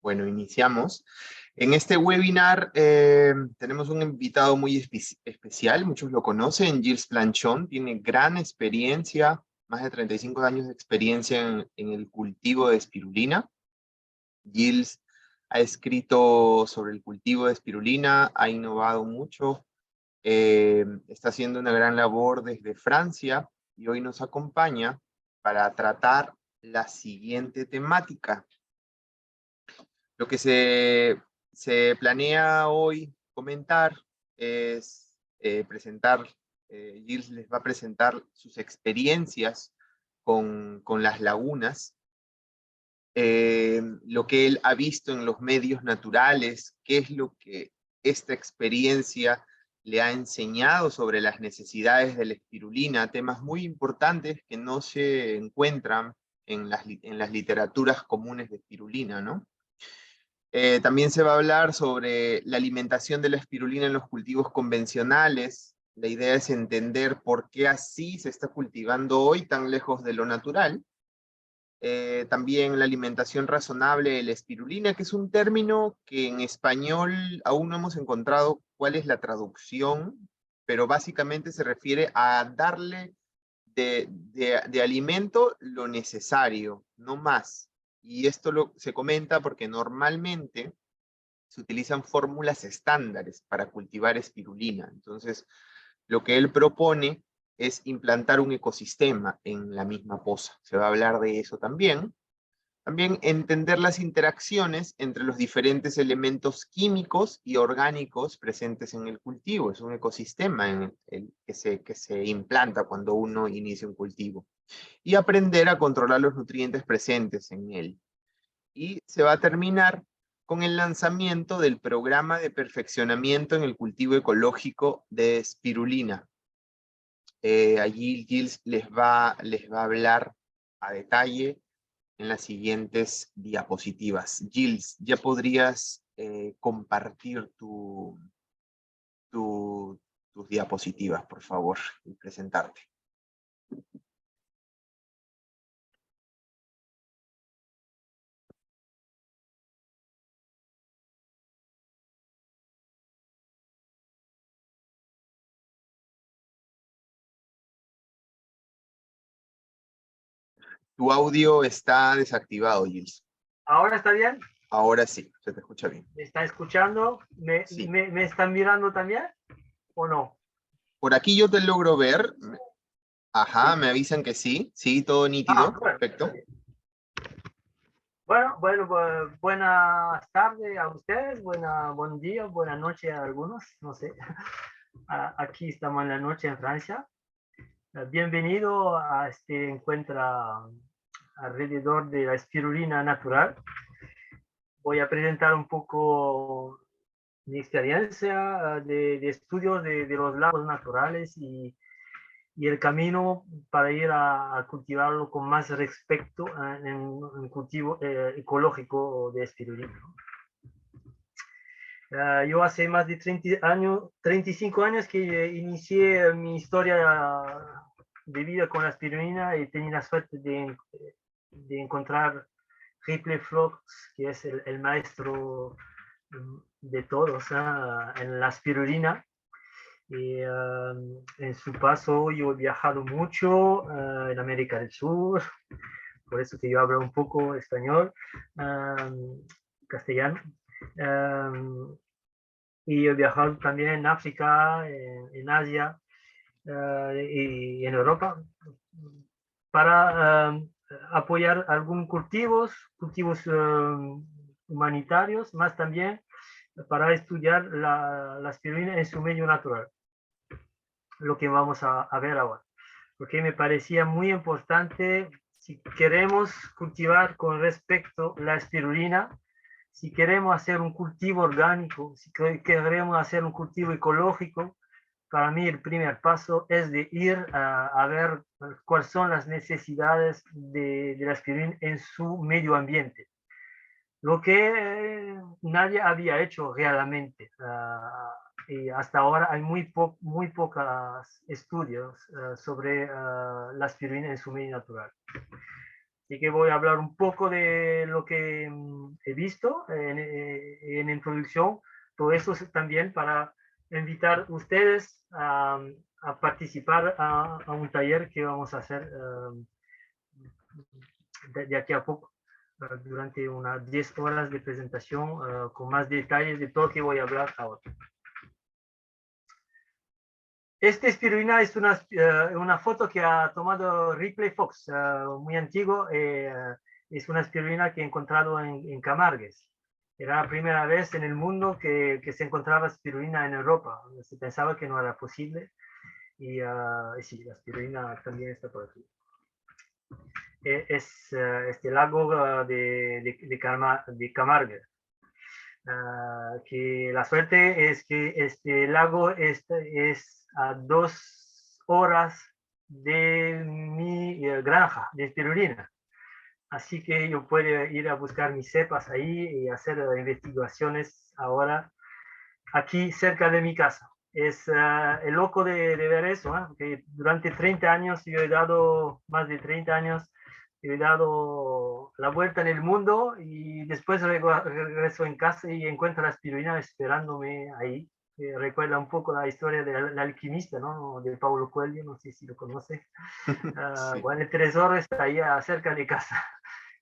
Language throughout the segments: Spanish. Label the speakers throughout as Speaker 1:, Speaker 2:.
Speaker 1: Bueno, iniciamos. En este webinar tenemos un invitado muy especial, muchos lo conocen, Gilles Planchon, tiene gran experiencia, más de 35 años de experiencia en el cultivo de espirulina. Gilles ha escrito sobre el cultivo de espirulina, ha innovado mucho, está haciendo una gran labor desde Francia y hoy nos acompaña para tratar la siguiente temática. Lo que se planea hoy comentar es presentar, Gilles les va a presentar sus experiencias con las lagunas, lo que él ha visto en los medios naturales, qué es lo que esta experiencia le ha enseñado sobre las necesidades de la espirulina, temas muy importantes que no se encuentran en las literaturas comunes de espirulina, ¿no? También se va a hablar sobre la alimentación de la espirulina en los cultivos convencionales. La idea es entender por qué así se está cultivando hoy tan lejos de lo natural. También la alimentación razonable de la espirulina, que es un término que en español aún no hemos encontrado cuál es la traducción, pero básicamente se refiere a darle de alimento lo necesario, no más. Y esto se comenta porque normalmente se utilizan fórmulas estándares para cultivar espirulina. Entonces, lo que él propone es implantar un ecosistema en la misma poza. Se va a hablar de eso también. También entender las interacciones entre los diferentes elementos químicos y orgánicos presentes en el cultivo. Es un ecosistema en el que se implanta cuando uno inicia un cultivo. Y aprender a controlar los nutrientes presentes en él. Y se va a terminar con el lanzamiento del programa de perfeccionamiento en el cultivo ecológico de espirulina. Allí Gilles les va a hablar a detalle en las siguientes diapositivas. Gilles, ¿ya podrías compartir tus diapositivas, por favor, y presentarte? Tu audio está desactivado, Gilles.
Speaker 2: ¿Ahora está bien?
Speaker 1: Ahora sí, se te escucha bien.
Speaker 2: ¿Me está escuchando?
Speaker 1: Sí.
Speaker 2: ¿Me están mirando también o no?
Speaker 1: Por aquí yo te logro ver. Ajá,
Speaker 2: Sí.
Speaker 1: me avisan que sí. Sí, todo nítido.
Speaker 2: Bueno,
Speaker 1: Perfecto.
Speaker 2: buenas tardes a ustedes, buen día, buena noche a algunos, no sé. Aquí estamos en la noche en Francia. Bienvenido a este encuentro alrededor de la espirulina natural. Voy a presentar un poco mi experiencia de estudio de los lagos naturales y el camino para ir a cultivarlo con más respeto en un cultivo ecológico de espirulina. Yo hace más de 35 años que inicié mi historia de vida con la espirulina y tenía la suerte de encontrar Ripley Fox, que es el maestro de todos en la espirulina. Y en su paso yo he viajado mucho en América del Sur, por eso que yo hablo un poco español, castellano. Y he viajado también en África, en Asia y en Europa para apoyar algunos cultivos humanitarios, más también para estudiar la espirulina en su medio natural, lo que vamos a ver ahora, porque me parecía muy importante si queremos cultivar con respecto la espirulina, si queremos hacer un cultivo orgánico, si queremos hacer un cultivo ecológico. Para mí el primer paso es de ir a ver cuáles son las necesidades de la espirulina en su medio ambiente, lo que nadie había hecho realmente. Y hasta ahora hay muy pocos estudios sobre la espirulina en su medio natural. Así que voy a hablar un poco de lo que he visto en introducción. Todo eso es también para invitar a ustedes a participar a un taller que vamos a hacer de aquí a poco, durante unas 10 horas de presentación con más detalles de todo lo que voy a hablar ahora. Esta espirulina es una foto que ha tomado Ripley Fox, muy antiguo. Es una espirulina que he encontrado en Camargues. Era la primera vez en el mundo que se encontraba espirulina en Europa. Se pensaba que no era posible. Y sí, la espirulina también está por aquí. Es este lago de Camargue. Que la suerte es que este lago es a 2 horas de mi granja de espirulina. Así que yo puedo ir a buscar mis cepas ahí y hacer investigaciones ahora aquí cerca de mi casa. Es el loco de ver eso, porque durante 30 años, yo he dado más de 30 años, he dado la vuelta en el mundo y después regreso en casa y encuentro la espirulina esperándome ahí. Recuerda un poco la historia del alquimista, ¿no? De Paulo Coelho, no sé si lo conoce.
Speaker 1: Sí,
Speaker 2: Bueno, el tesoro está ahí cerca de casa.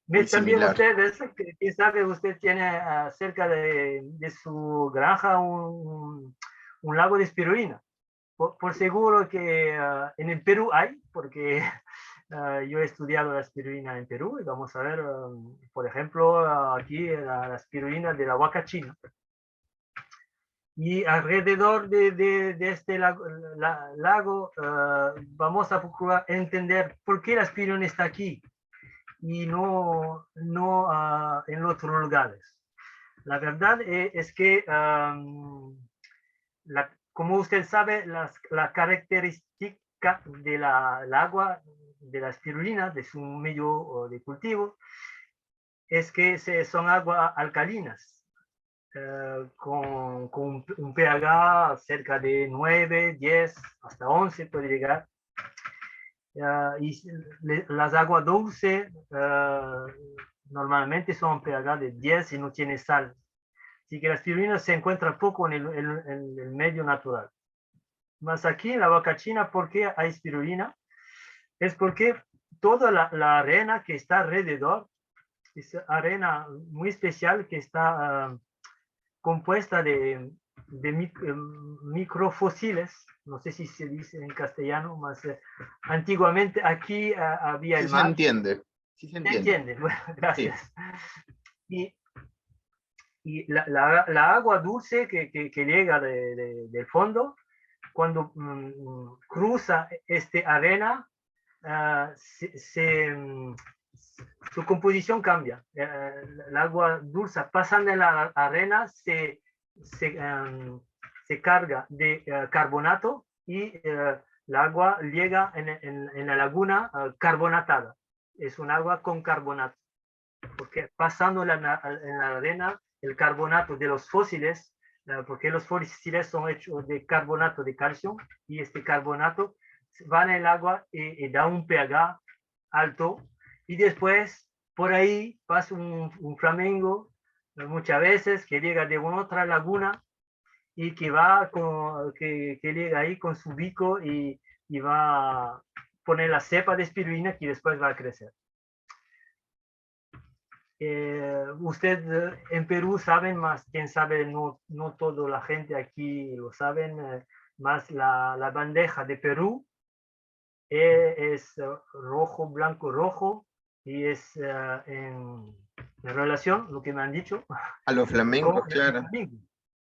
Speaker 1: muy
Speaker 2: También
Speaker 1: similar.
Speaker 2: ustedes, quién sabe, usted tiene cerca de su granja un lago de espirulina. Por seguro que en el Perú hay, porque yo he estudiado la espirulina en Perú y vamos a ver, por ejemplo, aquí la espirulina de la huaca china. Y alrededor de este lago vamos a procurar entender por qué la espirulina está aquí y no en otros lugares. La verdad es que, como usted sabe, la característica del agua de la espirulina, de su medio de cultivo, es que son aguas alcalinas. Con un pH cerca de 9, 10, hasta 11 puede llegar. Y las aguas dulces normalmente son pH de 10 y no tiene sal. Así que la espirulina se encuentra poco en el medio natural. Más aquí en la vaca china, ¿por qué hay espirulina? Es porque toda la arena que está alrededor es arena muy especial que está compuesta de microfósiles, no sé si se dice en castellano, más antiguamente aquí había
Speaker 1: Sí
Speaker 2: el
Speaker 1: se
Speaker 2: mar.
Speaker 1: entiende, sí se
Speaker 2: ¿Se
Speaker 1: entiende.
Speaker 2: entiende? Bueno,
Speaker 1: Sí.
Speaker 2: gracias. Y la agua dulce que llega del fondo, cuando cruza este arena, su composición cambia. El agua dulce pasando en la arena se carga de carbonato y el agua llega en la laguna carbonatada. Es un agua con carbonato. Porque pasando en la arena el carbonato de los fósiles, porque los fósiles son hechos de carbonato de calcio y este carbonato va en el agua y da un pH alto y después por ahí pasa un flamingo muchas veces que llega de una otra laguna y que llega ahí con su bico y va a poner la cepa de espirulina que después va a crecer. Usted en Perú saben más, quién sabe, no toda la gente aquí lo saben, más la bandeja de Perú es rojo, blanco, rojo y es en relación, lo que me han dicho,
Speaker 1: A los
Speaker 2: con
Speaker 1: flamencos,
Speaker 2: el
Speaker 1: claro.
Speaker 2: flamingo.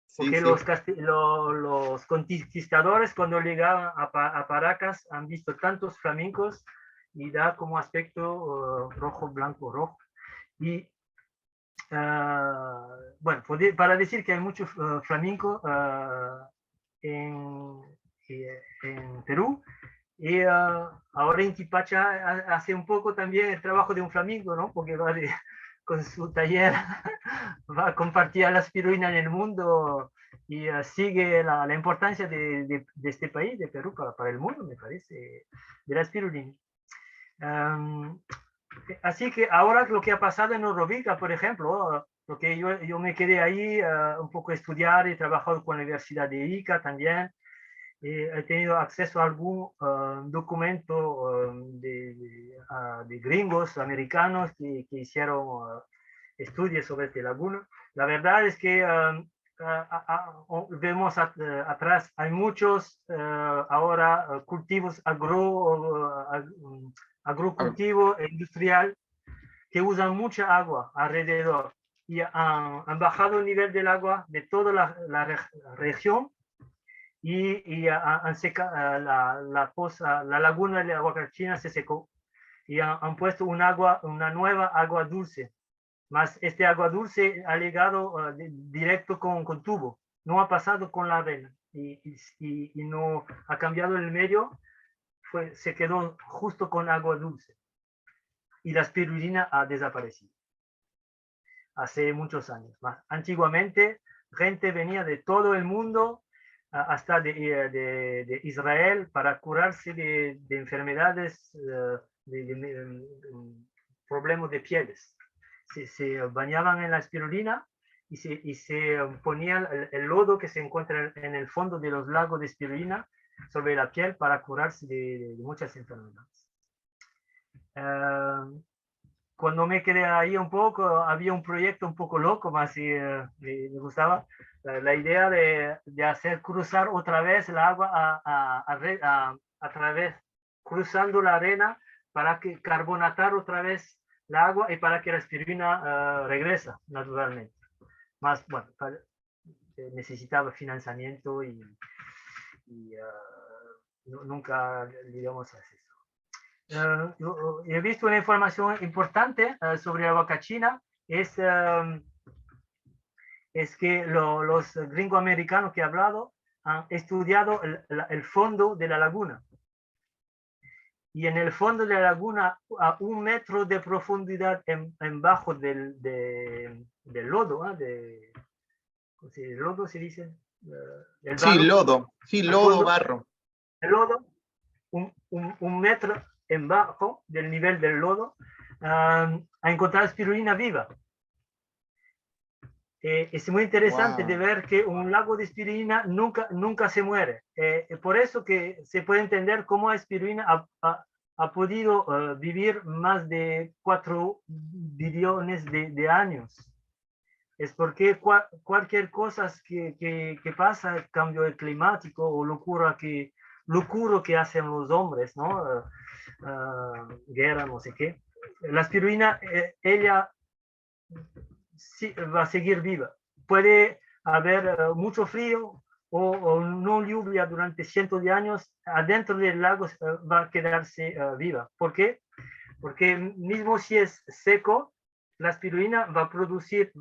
Speaker 1: Sí,
Speaker 2: Porque
Speaker 1: sí.
Speaker 2: los conquistadores cuando llegaban a Paracas han visto tantos flamencos y da como aspecto rojo, blanco, rojo. Y bueno, para decir que hay muchos flamencos en, en Perú, y ahora Inti Pacha hace un poco también el trabajo de un flamenco, ¿no? Porque con su taller va a compartir la espirulina en el mundo y sigue la importancia de este país, de Perú, para el mundo, me parece, de la espirulina. Así que ahora lo que ha pasado en Orovica, por ejemplo, porque yo me quedé ahí un poco a estudiar, he trabajado con la Universidad de Ica también, he tenido acceso a algún documento de gringos americanos que hicieron estudios sobre esta laguna. La verdad es que vemos atrás, hay muchos ahora cultivos agrocultivo industrial que usan mucha agua alrededor y han bajado el nivel del agua de toda la región y han secado la laguna de Huacachina se secó y han puesto una nueva agua dulce. Más este agua dulce ha llegado directo con tubo, no ha pasado con la arena y no ha cambiado el medio, se quedó justo con agua dulce y la espirulina ha desaparecido hace muchos años. Más antiguamente, gente venía de todo el mundo, hasta de Israel, para curarse de enfermedades, problemas de pieles. Se bañaban en la espirulina y se ponían el lodo que se encuentra en el fondo de los lagos de espirulina sobre la piel para curarse de muchas enfermedades. Cuando me quedé ahí un poco, había un proyecto un poco loco, más me gustaba la idea de hacer cruzar otra vez el agua a través, cruzando la arena para que carbonatar otra vez el agua y para que la espirulina regresa naturalmente. Más, bueno, necesitaba financiamiento y nunca llegamos a eso. He visto una información importante sobre la Huacachina, es que los gringos americanos que he hablado han estudiado el fondo de la laguna. Y en el fondo de la laguna, a 1 metro de profundidad en bajo del lodo, ¿el lodo se dice? El
Speaker 1: sí, lodo, sí, lodo, barro.
Speaker 2: El lodo, un metro en bajo del nivel del lodo, a encontrar espirulina viva. Es muy interesante de ver que un lago de espirulina nunca se muere. Por eso que se puede entender cómo la espirulina ha podido vivir más de 4 billones de años. Es porque cualquier cosa que pasa, cambio climático o locura que hacen los hombres, ¿no? Guerra, no sé qué. La espirulina, ella sí, va a seguir viva. Puede haber mucho frío o no lluvia durante cientos de años, adentro del lago va a quedarse viva. ¿Por qué? Porque mismo si es seco, la espirulina va a producir,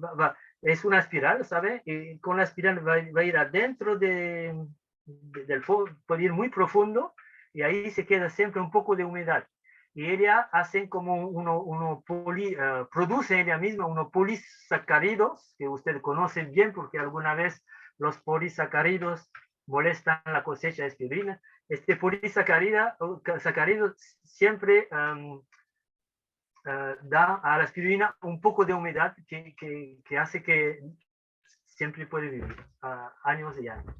Speaker 2: es una espiral, ¿sabe? Y con la espiral va a ir adentro del fondo, puede ir muy profundo y ahí se queda siempre un poco de humedad. Y ella hace como produce ella misma unos polisacáridos, que usted conoce bien porque alguna vez los polisacáridos molestan la cosecha de espirulina. Este polisacárido siempre da a la espirulina un poco de humedad que hace que siempre puede vivir años y años.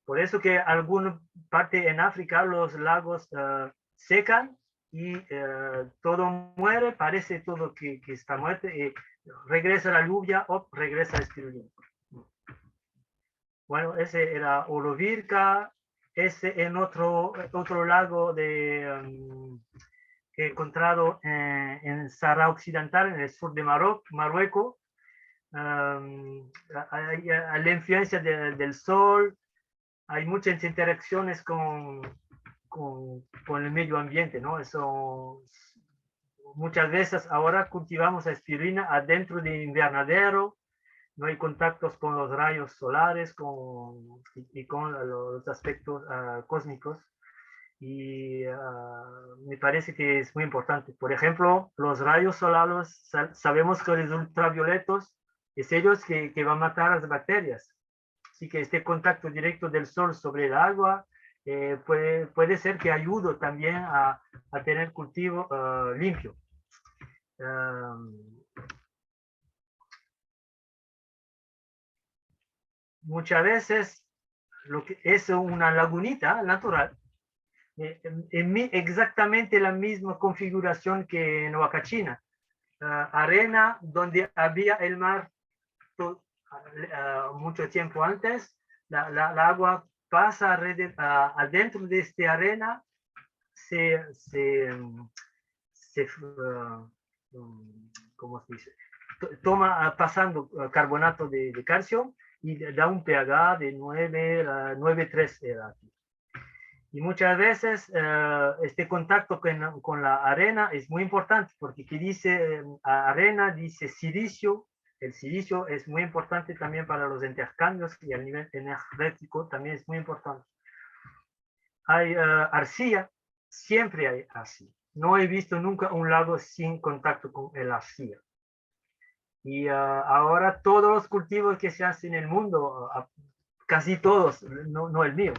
Speaker 2: Por eso que alguna parte en África los lagos secan y todo muere, parece todo que está muerto y regresa la lluvia o regresa la espirulina. Bueno, ese era Orovirca, ese en otro lago que he encontrado en Sahara Occidental, en el sur de Marruecos, a la influencia del sol, hay muchas interacciones con el medio ambiente, ¿no? Eso, muchas veces ahora cultivamos espirulina adentro de invernadero, no hay contactos con los rayos solares y con los aspectos cósmicos. Y me parece que es muy importante. Por ejemplo, los rayos solares, sabemos que los ultravioletos es ellos que van a matar a las bacterias. Así que este contacto directo del sol sobre el agua puede ser que ayude también a tener cultivo limpio. muchas veces lo que es una lagunita natural, exactamente la misma configuración que en Huacachina. Arena donde había el mar mucho tiempo antes, la agua pasa adentro de esta arena, ¿cómo se dice? Toma pasando carbonato de calcio y da un pH de 9,3 era aquí. Y muchas veces este contacto con la arena es muy importante porque aquí dice arena, dice silicio. El silicio es muy importante también para los intercambios y a nivel energético también es muy importante. Hay arcilla, siempre hay arcilla. No he visto nunca un lago sin contacto con el arcilla. Y ahora todos los cultivos que se hacen en el mundo, casi todos, no el mío,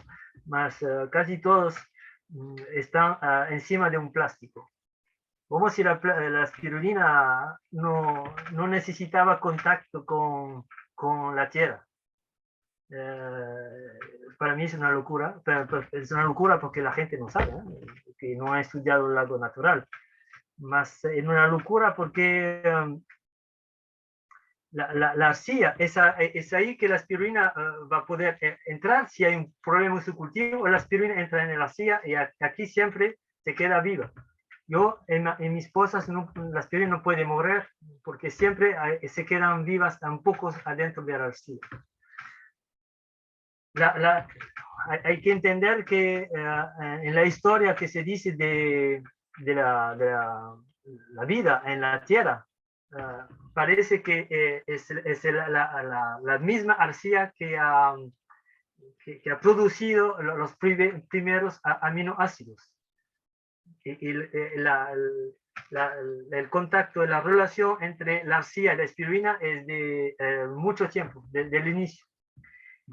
Speaker 2: mas casi todos están encima de un plástico. Como si la espirulina no necesitaba contacto con la tierra. Para mí es una locura, pero es una locura porque la gente no sabe, que no ha estudiado el lago natural. Más es una locura porque la arcilla es ahí que la espirulina va a poder entrar si hay un problema en su cultivo, la espirulina entra en la arcilla y aquí siempre se queda viva. Yo en mis pozas la espirulina no puede morir porque siempre se quedan vivas tan pocos adentro de la arcilla. Hay que entender que en la historia que se dice de la vida en la tierra, parece que es la misma arcilla que ha producido los primeros aminoácidos. El contacto, la relación entre la arcilla y la espirulina es de mucho tiempo, desde el inicio.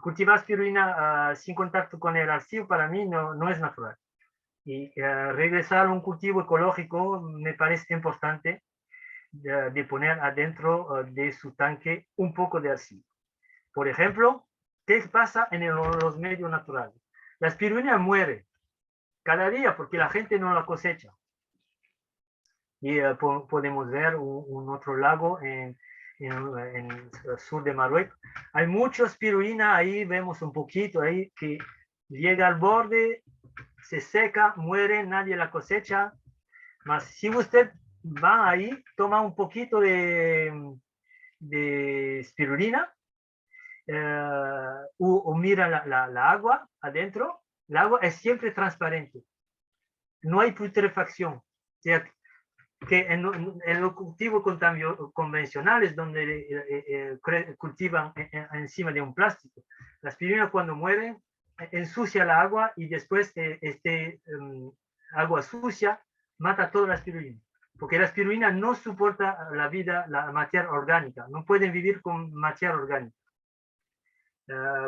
Speaker 2: Cultivar espirulina sin contacto con el arcillo para mí no es natural. Y regresar a un cultivo ecológico me parece importante de poner adentro de su tanque un poco de arcilla. Por ejemplo, ¿qué pasa en los medios naturales? La espirulina muere cada día porque la gente no la cosecha. Y podemos ver un otro lago en el sur de Marruecos. Hay mucha espirulina, ahí vemos un poquito ahí que llega al borde, se seca, muere, nadie la cosecha. Mas si usted va ahí, toma un poquito de espirulina o mira la agua adentro, el agua es siempre transparente. No hay putrefacción. O sea, que en los cultivos convencionales donde cultivan encima de un plástico, la espirulina cuando muere ensucia la agua y después agua sucia mata toda la espirulina. Porque la espirulina no soporta la vida, la materia orgánica, no pueden vivir con materia orgánica.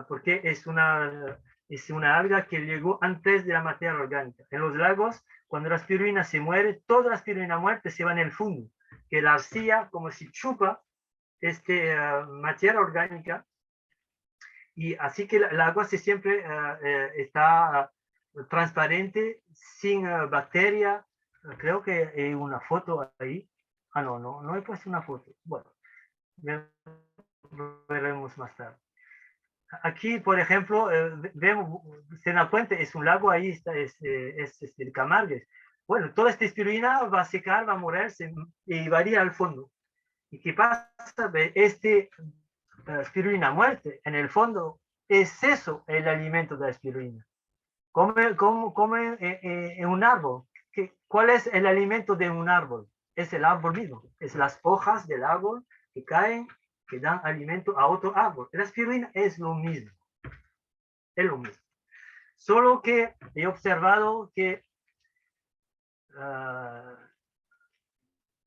Speaker 2: Porque es una alga que llegó antes de la materia orgánica. En los lagos, cuando la espirulina se muere, toda la espirulina muerta se va en el fondo, que la arcilla como si chupa materia orgánica, y así que el agua siempre está transparente, sin bacteria. Creo que hay una foto ahí. No he puesto una foto. Bueno, veremos más tarde. Aquí, por ejemplo, vemos, Senapuente es un lago, ahí está, es el Camargues. Bueno, toda esta espirulina va a secar, va a morirse y va a ir al fondo. ¿Y qué pasa? Espirulina muerte, en el fondo, es eso el alimento de la espirulina. Come en un árbol. ¿Cuál es el alimento de un árbol? Es el árbol mismo, es las hojas del árbol que caen, que dan alimento a otro árbol. La espirulina es lo mismo. Es lo mismo. Solo que he observado que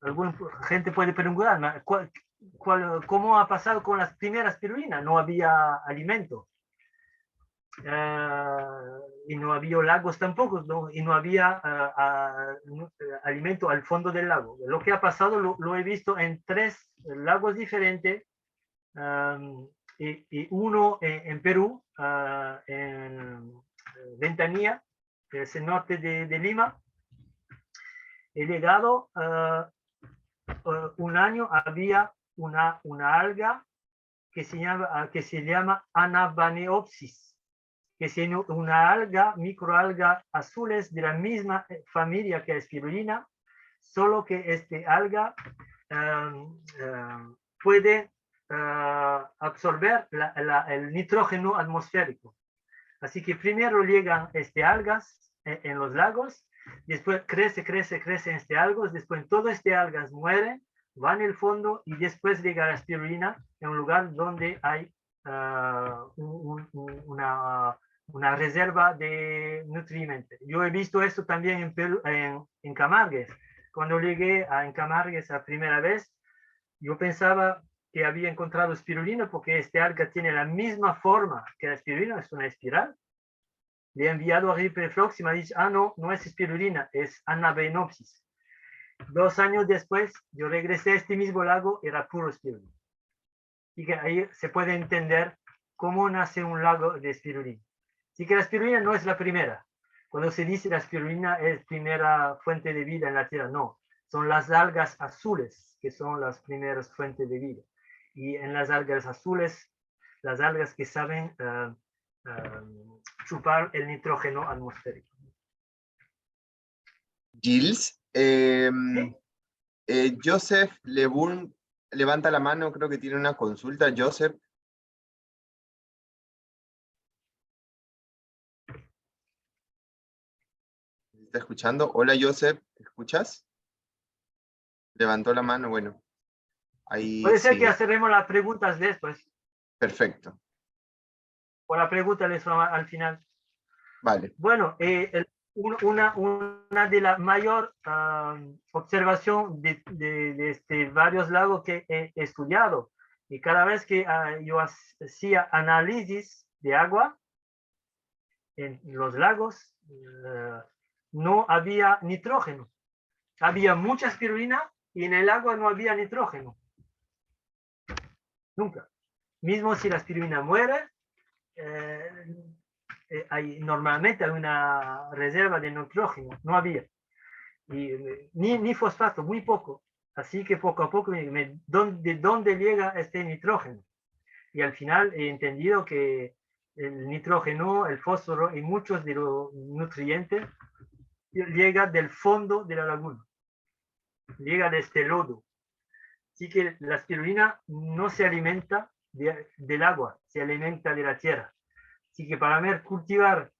Speaker 2: alguna gente puede preguntar, ¿cómo ha pasado con las primeras espirulinas? No había alimento. y no había lagos tampoco, ¿no? Y no había alimento al fondo del lago. Lo que ha pasado lo he visto en 3 lagos diferentes, y uno en Perú, en Ventanilla, que es el norte de Lima. He llegado, un año había una alga que se llama Anabaneopsis, que es una alga, microalga azules de la misma familia que la espirulina, solo que este alga puede absorber el nitrógeno atmosférico. Así que primero llegan algas en los lagos, después crece algas, después todo algas mueren, van al fondo y después llega la espirulina en un lugar donde hay una reserva de nutrientes. Yo he visto esto también en, Perú, en Camargues. Cuando llegué en Camargues la primera vez, yo pensaba que había encontrado espirulina porque alga tiene la misma forma que la espirulina, es una espiral. Le he enviado a Ripreflox y me ha dicho, no, no es espirulina, es Anabaneopsis. 2 años después, yo regresé a este mismo lago, era puro espirulina. Y que ahí se puede entender cómo nace un lago de espirulina. Así que la espirulina no es la primera. Cuando se dice la espirulina es primera fuente de vida en la Tierra, no. Son las algas azules que son las primeras fuentes de vida. Y en las algas azules, las algas que saben chupar el nitrógeno atmosférico.
Speaker 1: Gilles,
Speaker 2: ¿Sí?
Speaker 1: Joseph Leburn levanta la mano, creo que tiene una consulta. Joseph. ¿Está escuchando? Hola Joseph, ¿te escuchas? Levantó la mano, bueno, ahí
Speaker 2: Puede ser que
Speaker 1: sigue.
Speaker 2: haceremos las preguntas después.
Speaker 1: Perfecto.
Speaker 2: O la pregunta les al final.
Speaker 1: Vale.
Speaker 2: Bueno, una de las mayor observación de varios lagos que he estudiado, y cada vez que yo hacía análisis de agua en los lagos, no había nitrógeno. Había mucha espirulina y en el agua no había nitrógeno. Nunca. Mismo si la espirulina muere, normalmente hay una reserva de nitrógeno, no había. Y, ni fosfato, muy poco. Así que poco a poco, ¿de dónde llega este nitrógeno? Y al final he entendido que el nitrógeno, el fósforo y muchos de los nutrientes llega del fondo de la laguna, llega de este lodo. Así que la espirulina no se alimenta del agua, se alimenta de la tierra. Así que para mí cultivar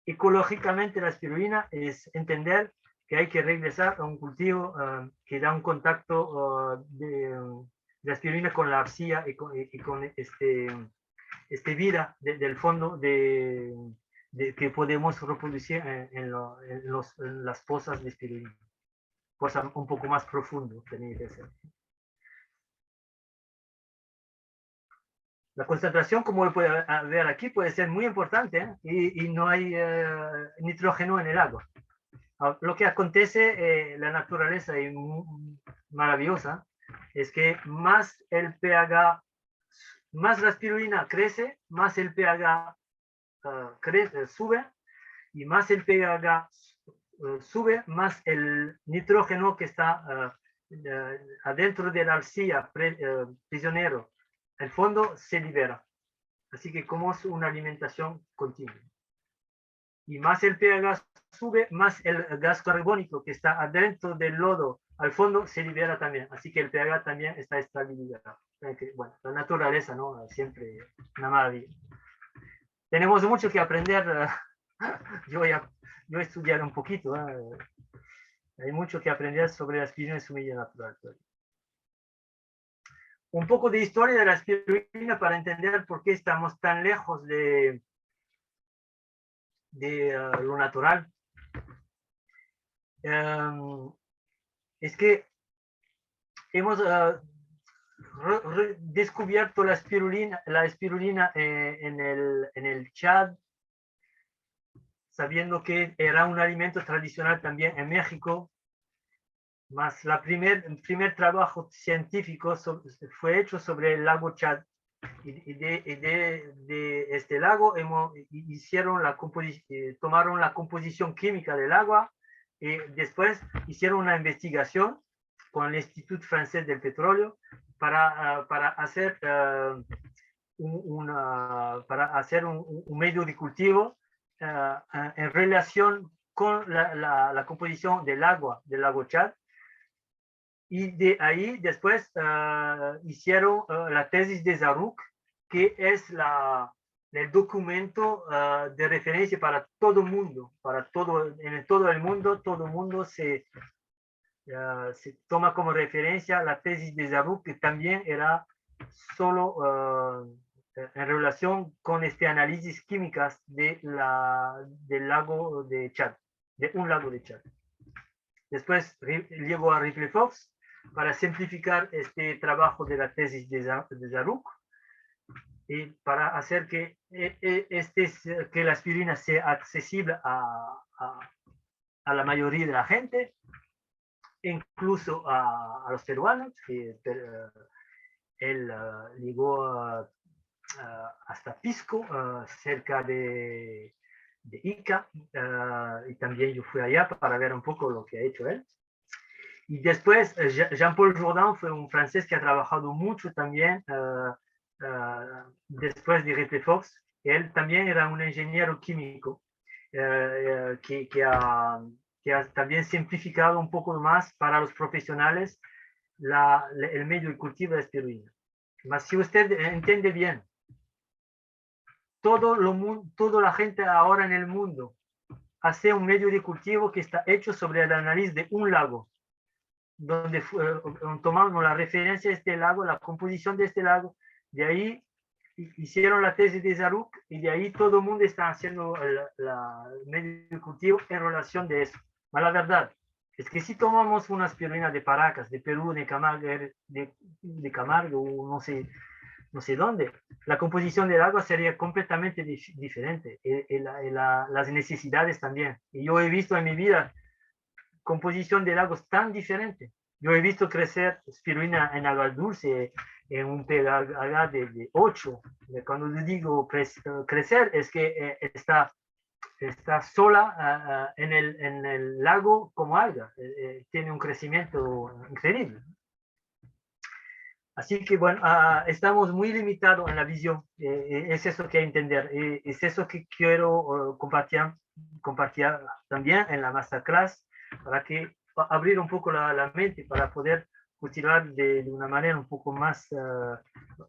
Speaker 2: ecológicamente la espirulina es entender que hay que regresar a un cultivo que da un contacto de la espirulina con la arcilla y con vida del fondo que podemos reproducir en las pozas de espirulina. Cosa un poco más profundo tenía que ser. La concentración, como lo puede ver aquí, puede ser muy importante, y no hay nitrógeno en el agua. Lo que acontece, la naturaleza es maravillosa, es que más el pH, más la espirulina crece, más el pH sube, y más el pH sube, más el nitrógeno que está adentro de la arcilla prisionero, el fondo se libera. Así que como es una alimentación continua. Y más el pH sube, más el gas carbónico que está adentro del lodo al fondo se libera también. Así que el pH también está estabilizado. Bueno, la naturaleza, ¿no? Siempre una maravilla. Tenemos mucho que aprender. Yo he estudiado un poquito. Hay mucho que aprender sobre la espirulina en su medio natural. Un poco de historia de la espirulina para entender por qué estamos tan lejos de lo natural. Es que hemos descubierto la espirulina en el Chad, sabiendo que era un alimento tradicional también en México, más el primer trabajo científico fue hecho sobre el lago Chad. Y de este lago hicieron tomaron la composición química del agua y después hicieron una investigación con el Instituto Francés del Petróleo para hacer un medio de cultivo en relación con la composición del agua del lago Chad. Y de ahí después hicieron la tesis de Zaruch, que es el documento de referencia para todo el mundo, en todo el mundo se toma como referencia la tesis de Zaruch, que también era solo en relación con este análisis químicas del lago de Chad, de un lago de Chad. Después llegó a Ripley Fox para simplificar este trabajo de la tesis de Zaruch y para hacer que la aspirina sea accesible a la mayoría de la gente, incluso a los peruanos, que él llegó hasta Pisco, cerca de Ica, y también yo fui allá para ver un poco lo que ha hecho él. Y después, Jean-Paul Jourdan fue un francés que ha trabajado mucho también después de Ripley Fox. Él también era un ingeniero químico que ha también simplificado un poco más para los profesionales el medio de cultivo de espirulina. Mas si usted entiende bien, toda la gente ahora en el mundo hace un medio de cultivo que está hecho sobre el análisis de un lago, donde tomamos la referencia de este lago, la composición de este lago, de ahí hicieron la tesis de Zaruch y de ahí todo el mundo está haciendo el medio de cultivo en relación de eso. Pero la verdad es que si tomamos una espirulina de Paracas, de Perú, de Camargo, no sé dónde, la composición del agua sería completamente diferente, las necesidades también. Y yo he visto en mi vida composición de lagos tan diferente. Yo he visto crecer espirulina en agua dulce en un pH de 8. Cuando digo crecer es que está sola en el lago como alga. Tiene un crecimiento increíble. Así que bueno, estamos muy limitados en la visión. Es eso que hay que entender. Es eso que quiero compartir también en la masterclass, para que abrir un poco la mente para poder cultivar de una manera un poco más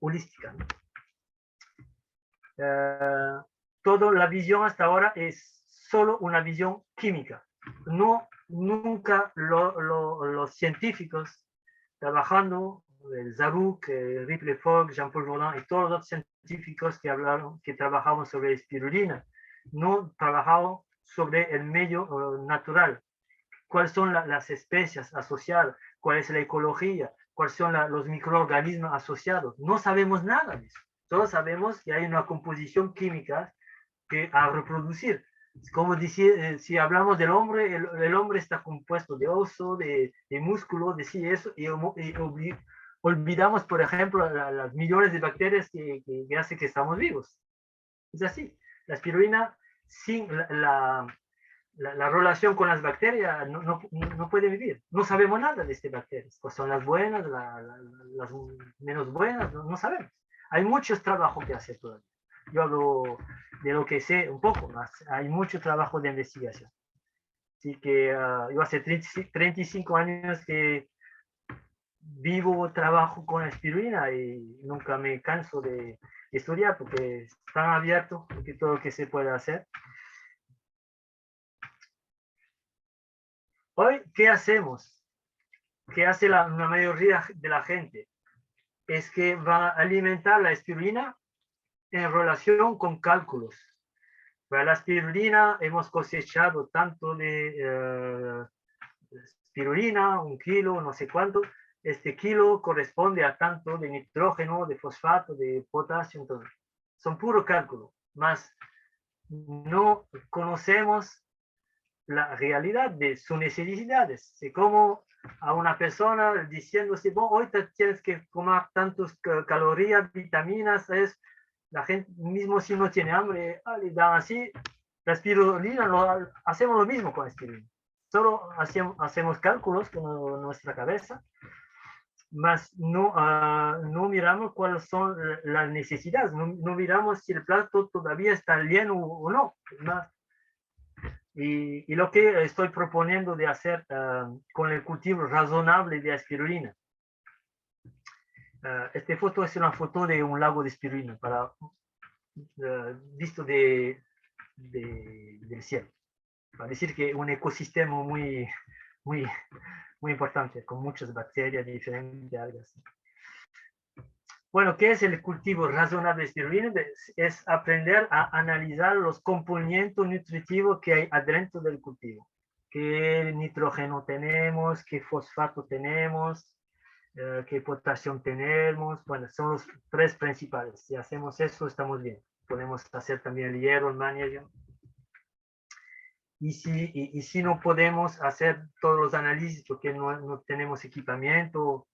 Speaker 2: holística, ¿no? Toda la visión hasta ahora es solo una visión química. Nunca los científicos trabajando, el Zaruch, Ripley Fox, Jean-Paul Jourdan y todos los científicos que trabajaban sobre espirulina, no trabajaban sobre el medio natural. ¿Cuáles son las especies asociadas? ¿Cuál es la ecología? ¿Cuáles son los microorganismos asociados? No sabemos nada de eso. Solo sabemos que hay una composición química que a reproducir. Como decir, si hablamos del hombre, el hombre está compuesto de oso, de músculo, de sí, eso, y olvidamos, por ejemplo, las millones de bacterias que hacen que estamos vivos. Es así. La espirulina, sin la relación con las bacterias, no puede vivir. No sabemos nada de estas bacterias. Pues son las buenas, las menos buenas, no sabemos. Hay muchos trabajos que hacer todavía. Yo hablo de lo que sé un poco más. Hay mucho trabajo de investigación. Así que yo hace 35 años que trabajo con espirulina y nunca me canso de estudiar porque es tan abierto, porque todo lo que se puede hacer. Hoy, ¿qué hacemos? ¿Qué hace la mayoría de la gente? Es que va a alimentar la espirulina en relación con cálculos. Para la espirulina hemos cosechado tanto de espirulina, 1 kilo, no sé cuánto, este kilo corresponde a tanto de nitrógeno, de fosfato, de potasio, entonces son puro cálculo, más no conocemos la realidad de sus necesidades, de cómo a una persona diciéndose, bueno, hoy te tienes que comer tantas calorías, vitaminas, es la gente mismo si no tiene hambre, le dan así, la espirulina, hacemos lo mismo con la espirulina, solo hacemos cálculos con nuestra cabeza, mas no, no miramos cuáles son las necesidades, no miramos si el plato todavía está lleno o no. Y lo que estoy proponiendo de hacer con el cultivo razonable de espirulina. Esta foto es una foto de un lago de espirulina visto del cielo. Para decir que un ecosistema muy, muy, muy importante, con muchas bacterias, diferentes algas. Bueno, ¿qué es el cultivo razonable de espirulina? Es aprender a analizar los componentes nutritivos que hay adentro del cultivo. ¿Qué nitrógeno tenemos? ¿Qué fosfato tenemos? ¿Qué potasio tenemos? Bueno, son los tres principales. Si hacemos eso, estamos bien. Podemos hacer también el hierro, el magnesio. Y si no podemos hacer todos los análisis porque no tenemos equipamiento,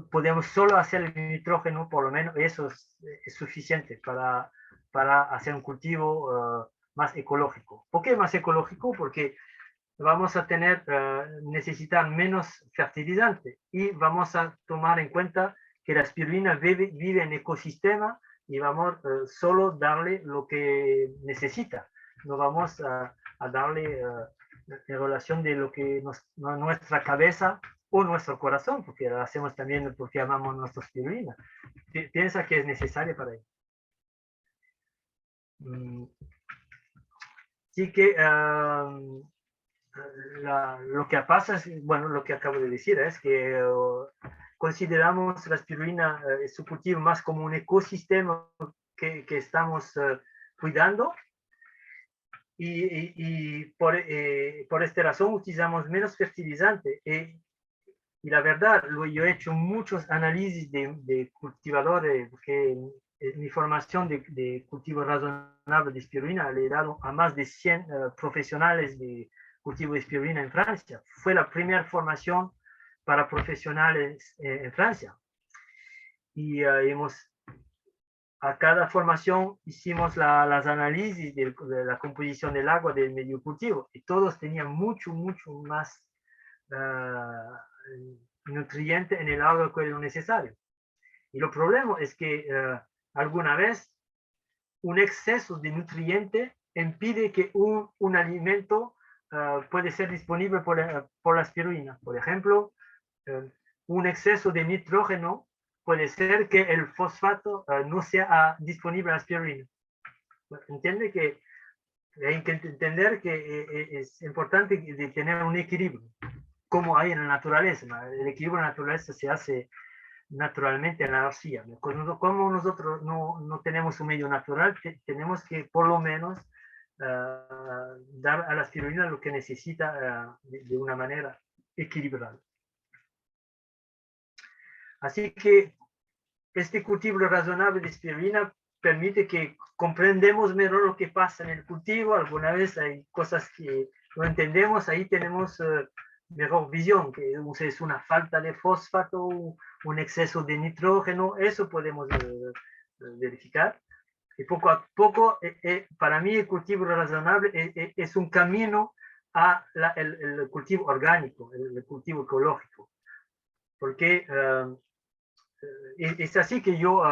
Speaker 2: podemos solo hacer el nitrógeno, por lo menos eso es suficiente para hacer un cultivo más ecológico. ¿Por qué más ecológico? Porque vamos a necesitar menos fertilizante y vamos a tomar en cuenta que la espirulina vive en ecosistema y vamos solo darle lo que necesita. No vamos a darle en relación de lo que nuestra cabeza o nuestro corazón, porque lo hacemos también porque amamos nuestra espirulina. Piensa que es necesario para ello. Así que lo que pasa es, bueno, lo que acabo de decir es que consideramos la espirulina, su cultivo más como un ecosistema que estamos cuidando y por esta razón utilizamos menos fertilizante. Y la verdad, yo he hecho muchos análisis de cultivadores, porque mi formación de cultivo razonable de espirulina le he dado a más de 100 profesionales de cultivo de espirulina en Francia. Fue la primera formación para profesionales en Francia. Y a cada formación hicimos las análisis de la composición del agua del medio cultivo y todos tenían mucho más nutriente en el agua que lo necesario. Y el problema es que alguna vez un exceso de nutriente impide que un alimento puede ser disponible por la espirulina. Por ejemplo, un exceso de nitrógeno puede ser que el fosfato no sea disponible a la espirulina. Entiende que hay que entender que es importante de tener un equilibrio, como hay en la naturaleza. El equilibrio en la naturaleza se hace naturalmente en la arcilla. Como nosotros no tenemos un medio natural, tenemos que por lo menos dar a la espirulina lo que necesita de una manera equilibrada. Así que este cultivo razonable de espirulina permite que comprendemos mejor lo que pasa en el cultivo. Alguna vez hay cosas que no entendemos, ahí tenemos mejor visión, que es una falta de fosfato, un exceso de nitrógeno, eso podemos verificar. Y poco a poco, para mí el cultivo razonable es un camino a el cultivo orgánico, el cultivo ecológico. Porque es así que yo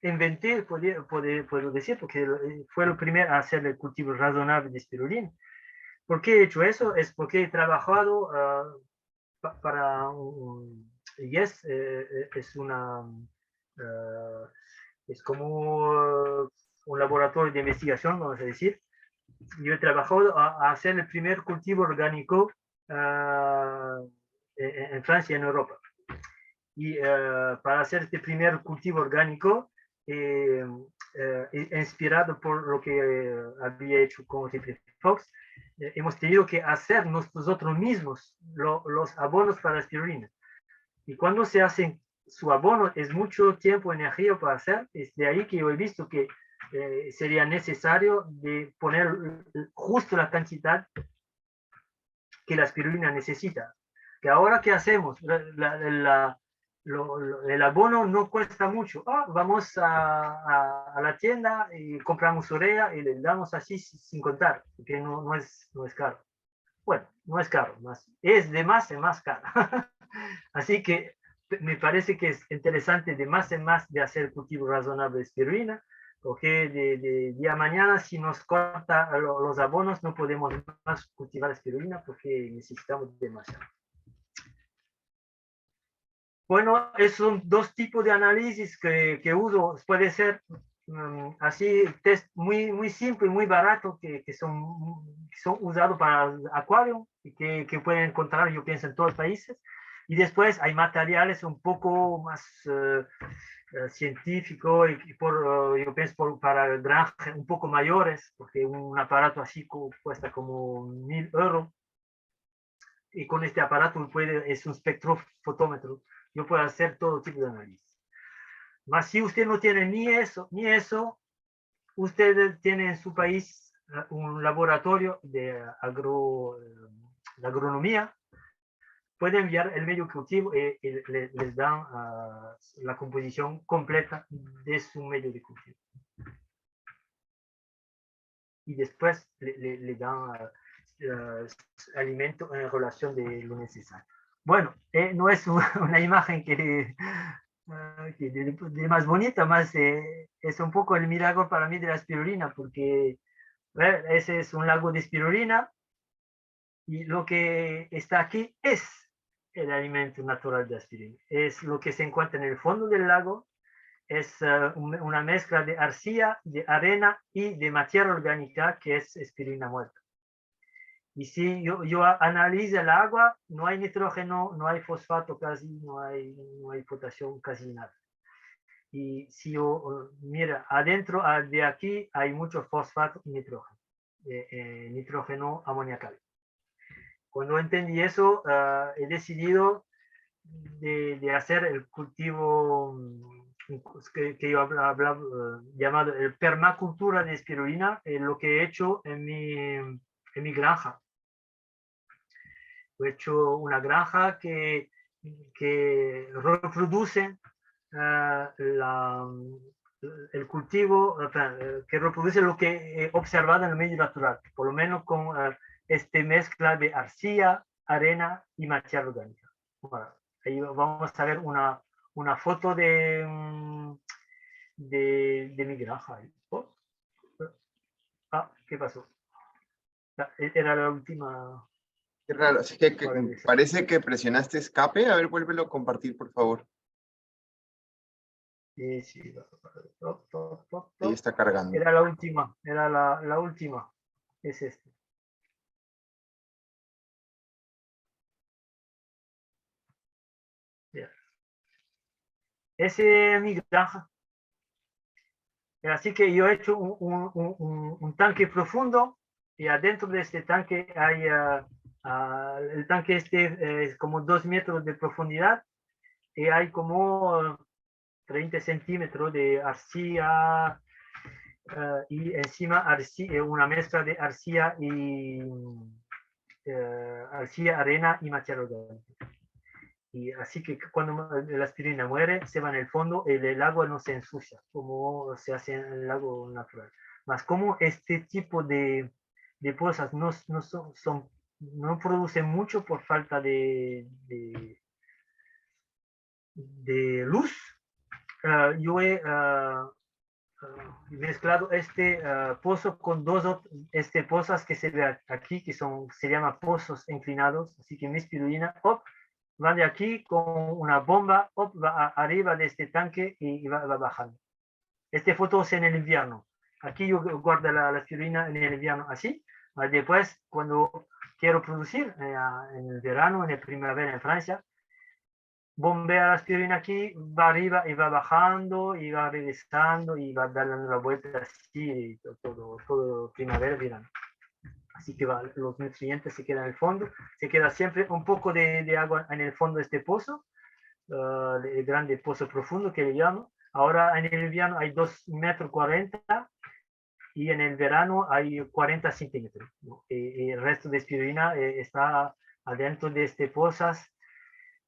Speaker 2: inventé, puedo decir, porque fue lo primero a hacer el cultivo razonable de espirulina. ¿Por qué he hecho eso? Es porque he trabajado para YES, es como un laboratorio de investigación, vamos a decir. Yo he trabajado a hacer el primer cultivo orgánico en Francia y en Europa. Y para hacer este primer cultivo orgánico, inspirado por lo que había hecho con Triple Fox, hemos tenido que hacer nosotros mismos los abonos para la espirulina. Y cuando se hace su abono, es mucho tiempo, energía para hacer. Es de ahí que yo he visto que sería necesario de poner justo la cantidad que la espirulina necesita. Que ahora, ¿qué hacemos? El abono no cuesta mucho. Vamos a la tienda y compramos urea y le damos así sin contar, porque no es caro. Bueno, no es caro, es de más en más caro. Así que me parece que es interesante de más en más de hacer cultivo razonable de espirulina, porque de día a mañana si nos corta los abonos no podemos más cultivar espirulina porque necesitamos demasiado. Bueno, esos son dos tipos de análisis que uso. Puede ser así, test muy simple y muy barato que son usados para acuario y que pueden encontrar, yo pienso, en todos los países. Y después hay materiales un poco más científicos y yo pienso para granjas un poco mayores, porque un aparato así cuesta como 1.000 euros. Y con este aparato es un espectrofotómetro. Yo puedo hacer todo tipo de análisis. Mas si usted no tiene ni eso, usted tiene en su país un laboratorio de agronomía, puede enviar el medio cultivo y les dan la composición completa de su medio de cultivo. Y después le dan alimento en relación de lo necesario. Bueno, no es una imagen que de más bonita, más es un poco el milagro para mí de la espirulina, porque ese es un lago de espirulina y lo que está aquí es el alimento natural de la espirulina. Es lo que se encuentra en el fondo del lago, es una mezcla de arcilla, de arena y de materia orgánica que es espirulina muerta. Y si yo analizo el agua, no hay nitrógeno, no hay fosfato casi, no hay potasio casi nada. Y si yo mira adentro de aquí hay mucho fosfato y nitrógeno, nitrógeno amoniacal. Cuando entendí eso, he decidido de hacer el cultivo que yo hablaba, llamado el permacultura de espirulina, lo que he hecho en mi granja. He hecho una granja que reproduce el cultivo, que reproduce lo que he observado en el medio natural, por lo menos con esta mezcla de arcilla, arena y materia orgánica. Bueno, ahí vamos a ver una foto de mi granja. Oh. ¿Qué pasó? Era la última.
Speaker 1: Qué raro, así que parece que presionaste escape. A ver, vuélvelo a compartir, por favor.
Speaker 2: Sí.
Speaker 1: Ahí está cargando.
Speaker 2: Era la última, la última. Es este. Ese es mi granja. Así que yo he hecho un tanque profundo y adentro de este tanque hay, el tanque es como 2 metros de profundidad y hay como 30 centímetros de arcilla y encima una mezcla de arcilla y arcilla, arena y materia orgánica. Y así que cuando la aspirina muere, se va en el fondo, el agua no se ensucia, como se hace en el lago natural. Más como este tipo de pozas no producen mucho por falta de luz, yo he mezclado este pozo con dos pozas que se ve aquí, que se llaman pozos inclinados, así que mi espirulina va de aquí con una bomba, va arriba de este tanque y va bajando. Esta foto es en el invierno. Aquí yo guardo la espirulina en el invierno así. Después, cuando quiero producir, en el verano, en el primavera en Francia, bombea la aspirina aquí, va arriba y va bajando y va regresando y va dando la vuelta así todo primavera, verano. Así que los nutrientes se quedan en el fondo, se queda siempre un poco de agua en el fondo de este pozo el grande pozo profundo que le llamo. Ahora en el invierno hay 2,40 metros y en el verano hay 40 centímetros, ¿no? Y el resto de espirulina está adentro de este pozas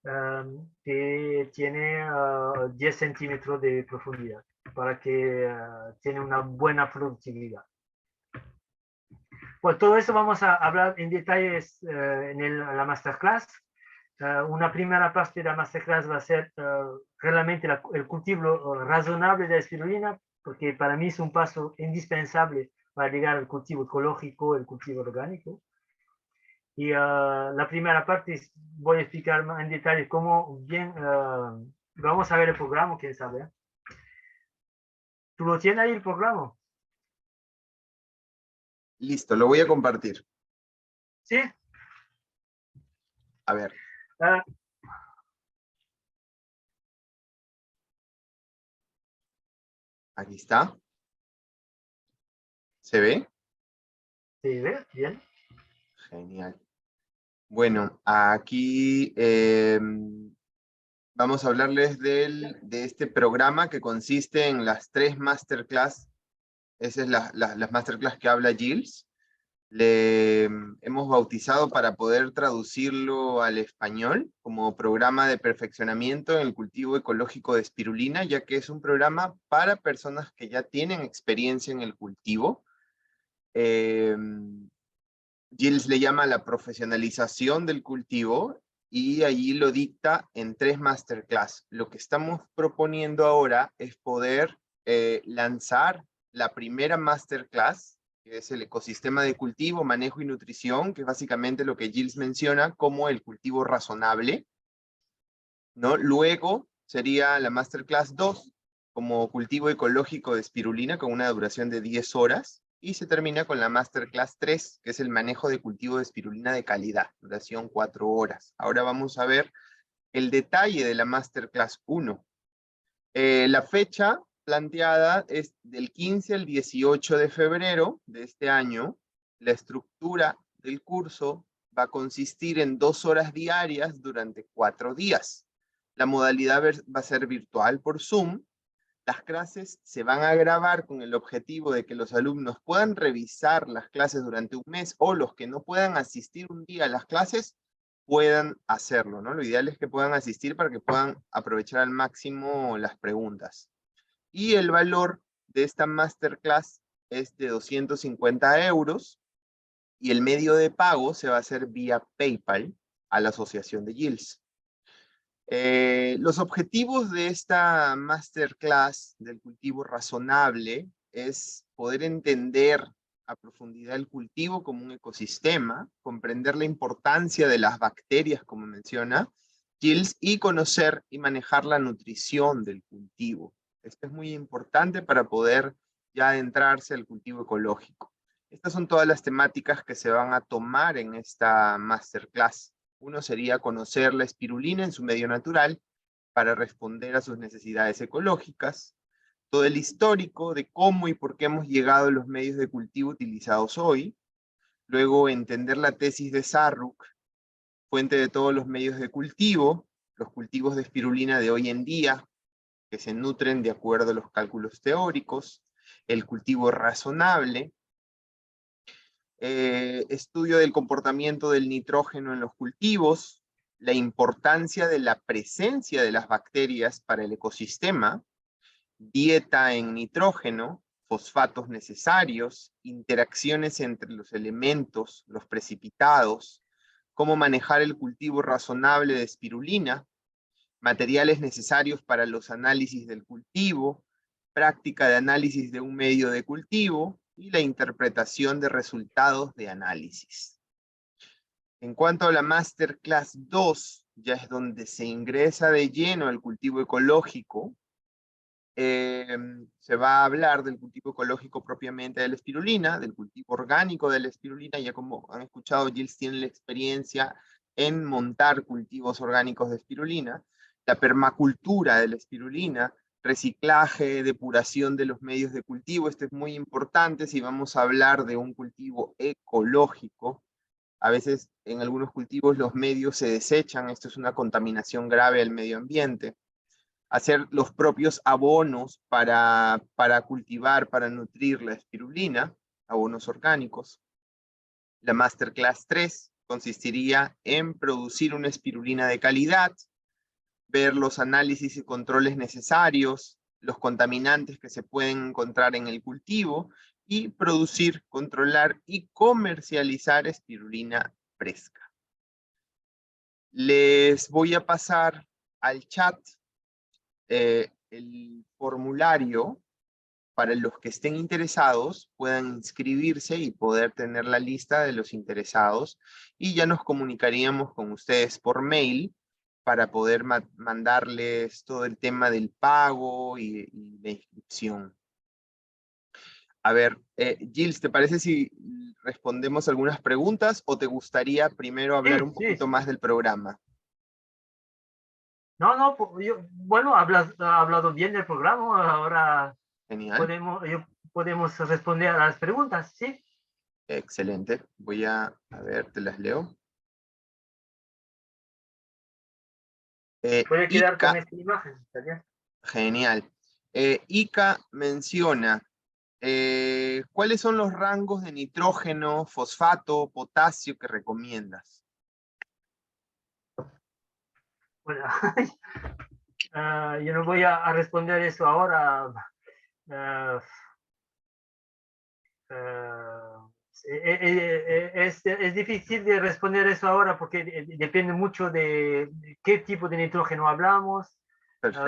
Speaker 2: que tiene 10 centímetros de profundidad para que tiene una buena productividad. Pues todo eso vamos a hablar en detalles en la masterclass. Una primera parte de la masterclass va a ser realmente el cultivo razonable de la espirulina, porque para mí es un paso indispensable para llegar al cultivo ecológico, el cultivo orgánico. Y la primera parte voy a explicar en detalle cómo bien, vamos a ver el programa, quién sabe. ¿Tú lo tienes ahí el programa?
Speaker 1: Listo, lo voy a compartir.
Speaker 2: Sí.
Speaker 1: A ver. Aquí está. ¿Se ve?
Speaker 2: ¿Se ve? Bien.
Speaker 1: Genial. Bueno, aquí vamos a hablarles de este programa que consiste en las 3 masterclass. Esas es las masterclass que habla Gilles. Le hemos bautizado para poder traducirlo al español como programa de perfeccionamiento en el cultivo ecológico de espirulina, ya que es un programa para personas que ya tienen experiencia en el cultivo. Gilles le llama la profesionalización del cultivo y allí lo dicta en 3 masterclass. Lo que estamos proponiendo ahora es poder lanzar la primera masterclass, que es el ecosistema de cultivo, manejo y nutrición, que es básicamente lo que Gilles menciona como el cultivo razonable, ¿no? Luego sería la masterclass 2, como cultivo ecológico de espirulina, con una duración de 10 horas, y se termina con la masterclass 3, que es el manejo de cultivo de espirulina de calidad, duración 4 horas. Ahora vamos a ver el detalle de la masterclass 1. La fecha planteada es del 15 al 18 de febrero de este año. La estructura del curso va a consistir en 2 horas diarias durante 4 días. La modalidad va a ser virtual por Zoom. Las clases se van a grabar con el objetivo de que los alumnos puedan revisar las clases durante un mes, o los que no puedan asistir un día a las clases puedan hacerlo, ¿no? Lo ideal es que puedan asistir para que puedan aprovechar al máximo las preguntas. Y el valor de esta masterclass es de 250 euros y el medio de pago se va a hacer vía PayPal a la Asociación de Gilles. Los objetivos de esta masterclass del cultivo razonable es poder entender a profundidad el cultivo como un ecosistema, comprender la importancia de las bacterias, como menciona Gilles, y conocer y manejar la nutrición del cultivo. Esto es muy importante para poder ya adentrarse al cultivo ecológico. Estas son todas las temáticas que se van a tomar en esta masterclass. Uno sería conocer la espirulina en su medio natural para responder a sus necesidades ecológicas, todo el histórico de cómo y por qué hemos llegado a los medios de cultivo utilizados hoy, luego entender la tesis de Sarruk, fuente de todos los medios de cultivo, los cultivos de espirulina de hoy en día, que se nutren de acuerdo a los cálculos teóricos, el cultivo razonable, estudio del comportamiento del nitrógeno en los cultivos, la importancia de la presencia de las bacterias para el ecosistema, dieta en nitrógeno, fosfatos necesarios, interacciones entre los elementos, los precipitados, cómo manejar el cultivo razonable de espirulina, materiales necesarios para los análisis del cultivo, práctica de análisis de un medio de cultivo, y la interpretación de resultados de análisis. En cuanto a la Masterclass 2, ya es donde se ingresa de lleno al cultivo ecológico. Se va a hablar del cultivo ecológico propiamente de la espirulina, del cultivo orgánico de la espirulina. Ya como han escuchado, Gilles tiene la experiencia en montar cultivos orgánicos de espirulina, la permacultura de la espirulina, reciclaje, depuración de los medios de cultivo. Esto es muy importante si vamos a hablar de un cultivo ecológico. A veces en algunos cultivos los medios se desechan, esto es una contaminación grave al medio ambiente. Hacer los propios abonos para cultivar, para nutrir la espirulina, abonos orgánicos. La Masterclass 3 consistiría en producir una espirulina de calidad, ver los análisis y controles necesarios, los contaminantes que se pueden encontrar en el cultivo y producir, controlar y comercializar espirulina fresca. Les voy a pasar al chat el formulario para los que estén interesados puedan inscribirse y poder tener la lista de los interesados, y ya nos comunicaríamos con ustedes por mail para poder mandarles todo el tema del pago y la inscripción. A ver, Gilles, ¿te parece si respondemos algunas preguntas o te gustaría primero hablar un poquito más del programa?
Speaker 2: No, bueno, ha hablado bien del programa, ahora
Speaker 1: Genial.
Speaker 2: podemos responder a las preguntas, ¿sí?
Speaker 1: Excelente. Voy a ver, te las leo.
Speaker 2: Puede quedar con esta imagen. ¿Está?
Speaker 1: Genial. Ica menciona, ¿cuáles son los rangos de nitrógeno, fosfato, potasio que recomiendas?
Speaker 2: Bueno, yo no voy a responder eso ahora. Es difícil de responder eso ahora porque depende mucho de qué tipo de nitrógeno hablamos.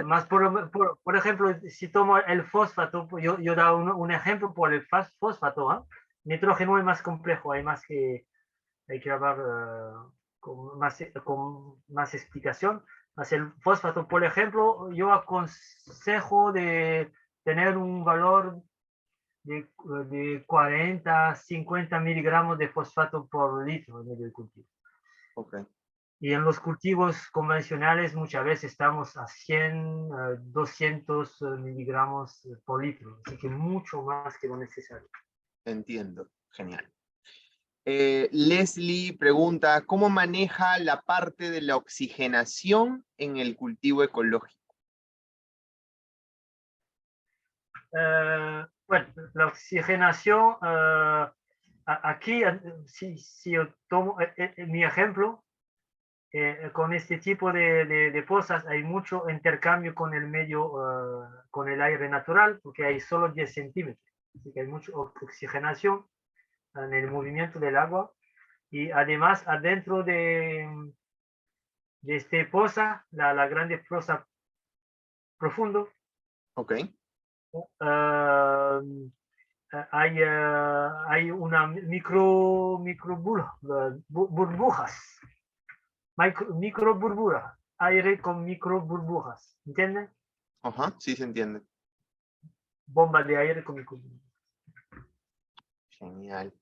Speaker 2: Más por ejemplo, si tomo el fosfato, yo da un ejemplo por el fosfato. Nitrógeno es más complejo, hay que hablar con más explicación. Más el fosfato, por ejemplo, yo aconsejo de tener un valor de 40, 50 miligramos de fosfato por litro en el cultivo.
Speaker 1: Okay.
Speaker 2: Y en los cultivos convencionales muchas veces estamos a 100, 200 miligramos por litro, así que mucho más que lo necesario.
Speaker 1: Entiendo, genial. Leslie pregunta, ¿cómo maneja la parte de la oxigenación en el cultivo ecológico?
Speaker 2: Bueno, la oxigenación, aquí, si yo tomo mi ejemplo, con este tipo de pozas hay mucho intercambio con el medio, con el aire natural, porque hay solo 10 centímetros. Así que hay mucha oxigenación en el movimiento del agua. Y además, adentro de esta poza, la grande poza profundo,
Speaker 1: Ok.
Speaker 2: hay una burbujas, micro burbujas, aire con micro burbujas, ¿entienden?
Speaker 1: Ajá, sí se entiende.
Speaker 2: Bomba de aire con micro burbujas.
Speaker 1: Genial.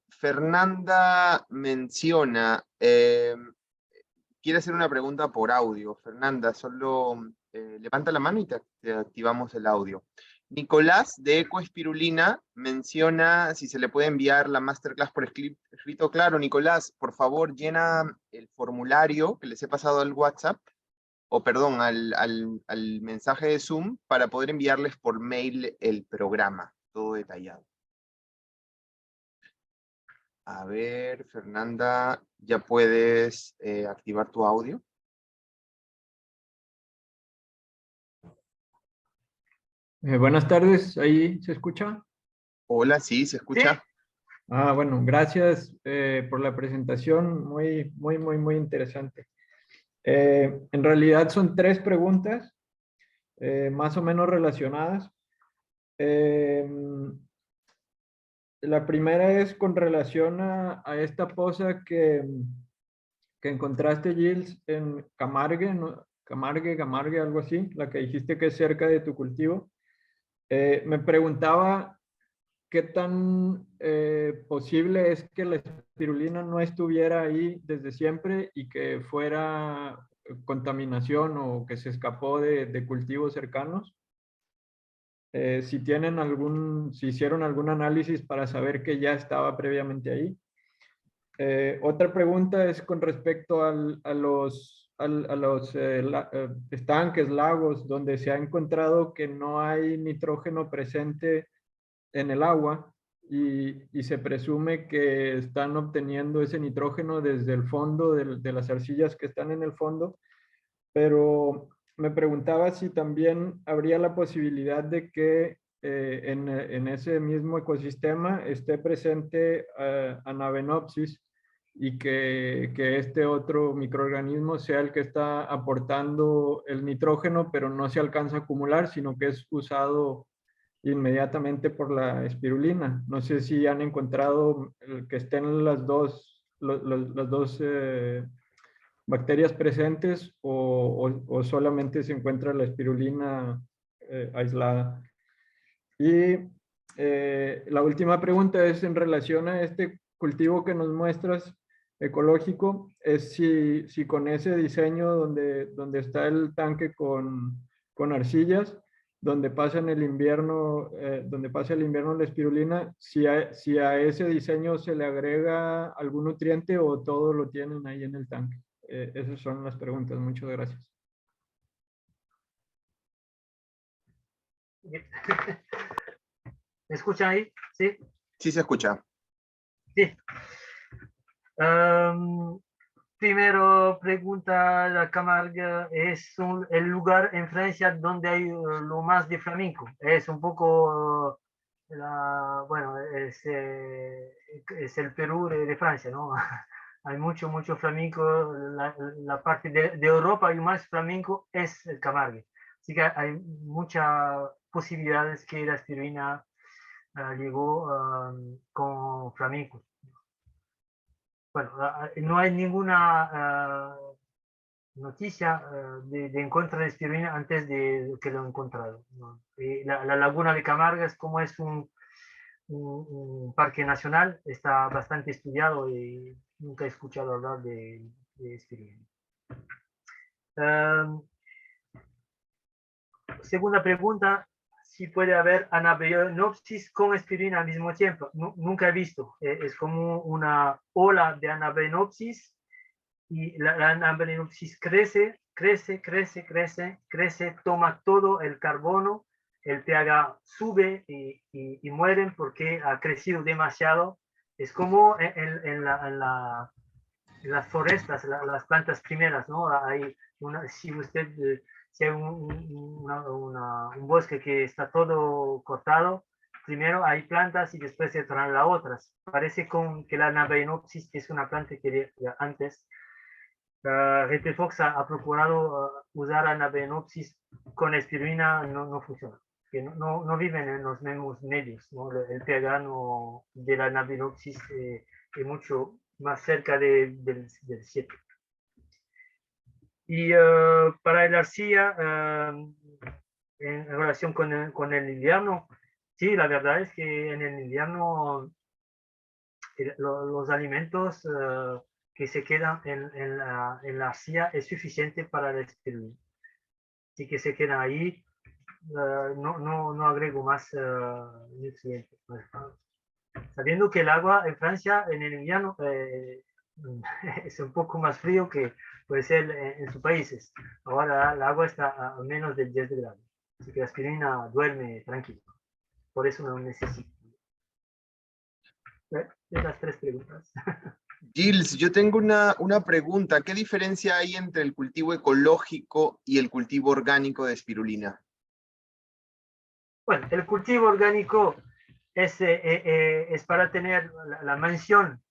Speaker 1: Fernanda menciona, quiere hacer una pregunta por audio. Fernanda, solo levanta la mano y te activamos el audio. Nicolás de Ecoespirulina menciona si se le puede enviar la masterclass por escrito. Claro, Nicolás, por favor, llena el formulario que les he pasado al WhatsApp, o perdón, al mensaje de Zoom, para poder enviarles por mail el programa, todo detallado. A ver, Fernanda, ¿ya puedes activar tu audio?
Speaker 3: Buenas tardes, ¿ahí se escucha?
Speaker 1: Hola, sí, ¿se escucha?
Speaker 2: ¿Sí?
Speaker 3: Bueno, gracias por la presentación, muy interesante. En realidad son 3 preguntas, más o menos relacionadas. La primera es con relación a esta poza que encontraste, Gilles, en Camargue, ¿no? Camargue, algo así, la que dijiste que es cerca de tu cultivo. Me preguntaba qué tan posible es que la espirulina no estuviera ahí desde siempre y que fuera contaminación o que se escapó de cultivos cercanos. Si hicieron algún análisis para saber que ya estaba previamente ahí. Otra pregunta es con respecto a los estanques, lagos, donde se ha encontrado que no hay nitrógeno presente en el agua y se presume que están obteniendo ese nitrógeno desde el fondo de las arcillas que están en el fondo, pero me preguntaba si también habría la posibilidad de que en ese mismo ecosistema esté presente Anabenopsis y que este otro microorganismo sea el que está aportando el nitrógeno, pero no se alcanza a acumular, sino que es usado inmediatamente por la espirulina. No sé si han encontrado que estén las dos, las dos bacterias presentes o solamente se encuentra la espirulina aislada. Y la última pregunta es en relación a este cultivo que nos muestras ecológico, es si con ese diseño donde está el tanque con arcillas, donde pasa el invierno la espirulina, si a ese diseño se le agrega algún nutriente o todo lo tienen ahí en el tanque. Esas son las preguntas. Muchas gracias.
Speaker 2: ¿Me escuchan ahí? Sí.
Speaker 1: Sí, se escucha.
Speaker 2: Sí. Primero pregunta la Camargue, ¿es el lugar en Francia donde hay lo más de flamenco? Es un poco, bueno, es el Perú de Francia, ¿no? Hay mucho flamenco, la parte de Europa hay más flamenco es el Camargue. Así que hay muchas posibilidades que la espirulina llegó con flamenco. Bueno, no hay ninguna noticia de encontrar de espirulina antes de que lo he encontrado, ¿no? La laguna de Camargas, como es un parque nacional, está bastante estudiado y nunca he escuchado hablar de espirulina. Segunda pregunta, si puede haber Anabenopsis con espirulina al mismo tiempo. Nunca he visto. Es como una ola de Anabenopsis y la Anabenopsis crece, toma todo el carbono, el pH sube y mueren porque ha crecido demasiado. Es como en las forestas, las plantas primeras, ¿no? Hay si usted, si hay un bosque que está todo cortado, primero hay plantas y después se traen las otras. Parece que la Anabenopsis es una planta que antes Retefox ha procurado usar Anabenopsis con espirulina, no funciona. Que no viven en los mismos medios, ¿no? El pH de la Anabenopsis es mucho más cerca del 7. Y para el arcilla, en relación con el invierno, sí, la verdad es que en el invierno los alimentos que se quedan en la arcilla es suficiente para el espirulina. Así que se quedan ahí, no agrego más nutrientes. Sabiendo que el agua en Francia en el invierno es un poco más frío que puede ser en sus países. Ahora el agua está a menos de 10 grados. Así que la aspirina duerme tranquilo. Por eso no necesito. Las 3 preguntas.
Speaker 1: Gilles, yo tengo una pregunta. ¿Qué diferencia hay entre el cultivo ecológico y el cultivo orgánico de espirulina?
Speaker 2: Bueno, el cultivo orgánico es para tener la mansión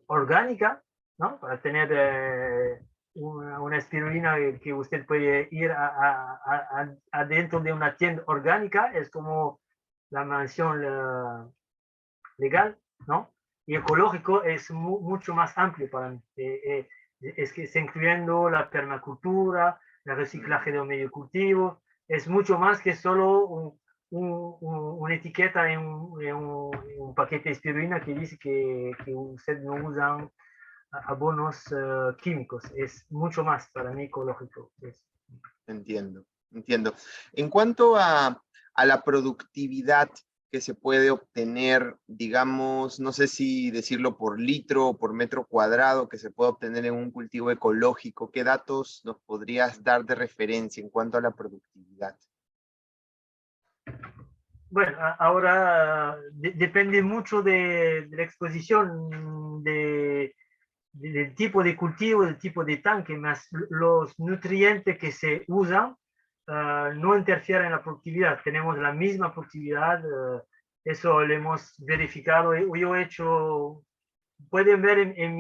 Speaker 2: orgánica, ¿no? Para tener una espirulina que usted puede ir adentro de una tienda orgánica, es como la mansión legal, ¿no? Y ecológico es mucho más amplio para mí. Es que está incluyendo la permacultura, el reciclaje de un medio cultivo, es mucho más que solo una etiqueta en un paquete de espirulina que dice que usted no usa abonos químicos. Es mucho más para mí ecológico.
Speaker 1: Entiendo. En cuanto a la productividad que se puede obtener, digamos, no sé si decirlo por litro o por metro cuadrado, que se puede obtener en un cultivo ecológico? ¿Qué datos nos podrías dar de referencia en cuanto a la productividad?
Speaker 2: Bueno, ahora depende mucho de la exposición del tipo de cultivo, del tipo de tanque, más los nutrientes que se usan no interfieren en la productividad. Tenemos la misma productividad, eso lo hemos verificado. Yo he hecho, pueden ver en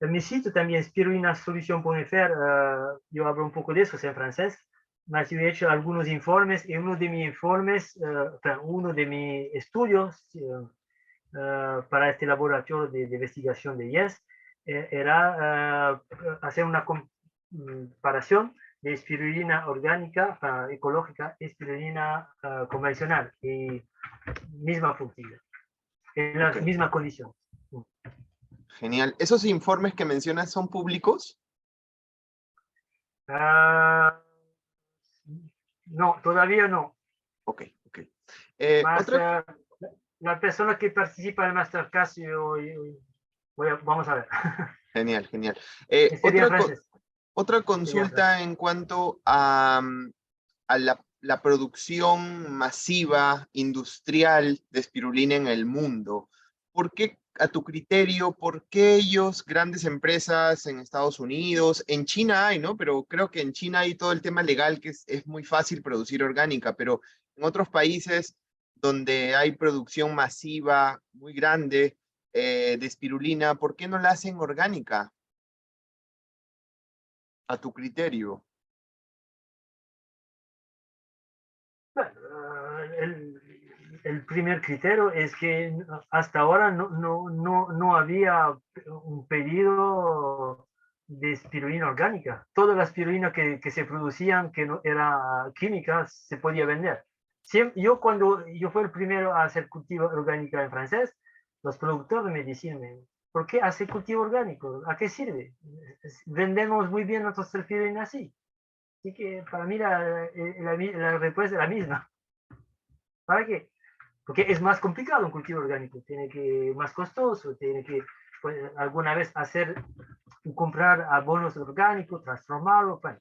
Speaker 2: mi sitio también, spirulinasolution.fr, yo hablo un poco de eso, es en francés, mas yo he hecho algunos informes y uno de mis informes, uno de mis estudios para este laboratorio de investigación de IES era hacer una comparación de espirulina orgánica, ecológica, espirulina convencional, y misma productividad, en las
Speaker 1: Ok,
Speaker 2: mismas condiciones.
Speaker 1: genial. ¿Esos informes que mencionas son públicos?
Speaker 2: No, todavía no.
Speaker 1: Ok, ok.
Speaker 2: Más
Speaker 1: Otra,
Speaker 2: la persona que participa en el Masterclass, vamos a ver.
Speaker 1: genial, genial.
Speaker 2: Sería en francés.
Speaker 1: Otra
Speaker 2: Sería en francés.
Speaker 1: consulta en cuanto a la producción masiva, industrial de espirulina en el mundo. ¿Por qué, a tu criterio, por qué ellos, grandes empresas en Estados Unidos, en China hay, ¿no? Pero creo que en China hay todo el tema legal que es muy fácil producir orgánica, pero en otros países donde hay producción masiva muy grande de espirulina, ¿por qué no la hacen orgánica? A tu criterio.
Speaker 2: Bueno, el primer criterio es que hasta ahora no había un pedido de espirulina orgánica. Toda la espirulina que se producían, que no era química, se podía vender. Yo cuando yo fui el primero a hacer cultivo orgánico en francés, los productores me decían, ¿por qué hace cultivo orgánico? ¿A qué sirve? Vendemos muy bien nuestros espirulina así. Así que para mí la respuesta es la misma. ¿Para qué? Porque es más complicado un cultivo orgánico, tiene que más costoso, tiene que pues, alguna vez comprar abonos orgánicos, transformarlo. Bueno,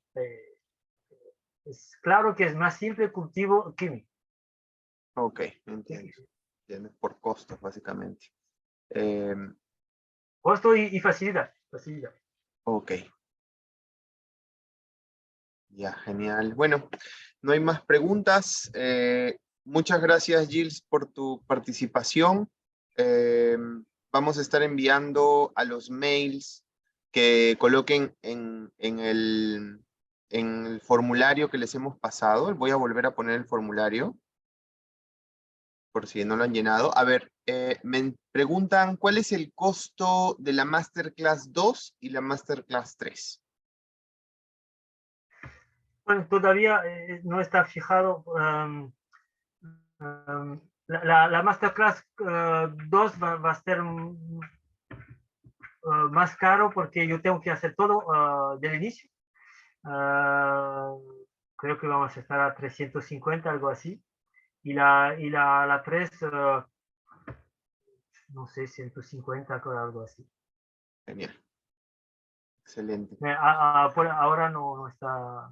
Speaker 2: es claro que es más simple el cultivo químico.
Speaker 1: Ok, entiendo. Entiendo. Por costos, básicamente. Eh,
Speaker 2: Costo y facilidad, facilidad.
Speaker 1: ok, ya, genial. Bueno, no hay más preguntas. Muchas gracias, Gilles, por tu participación. Vamos a estar enviando a los mails que coloquen en el formulario que les hemos pasado. Voy a volver a poner el formulario, por si no lo han llenado. A ver, me preguntan, ¿cuál es el costo de la Masterclass 2 y la Masterclass 3?
Speaker 2: Bueno, todavía no está fijado. La Masterclass 2 va a ser más caro porque yo tengo que hacer todo del inicio. Creo que vamos a estar a 350, algo así. Y la 3, no sé, 150, algo así.
Speaker 1: Genial. Excelente.
Speaker 2: Por ahora no está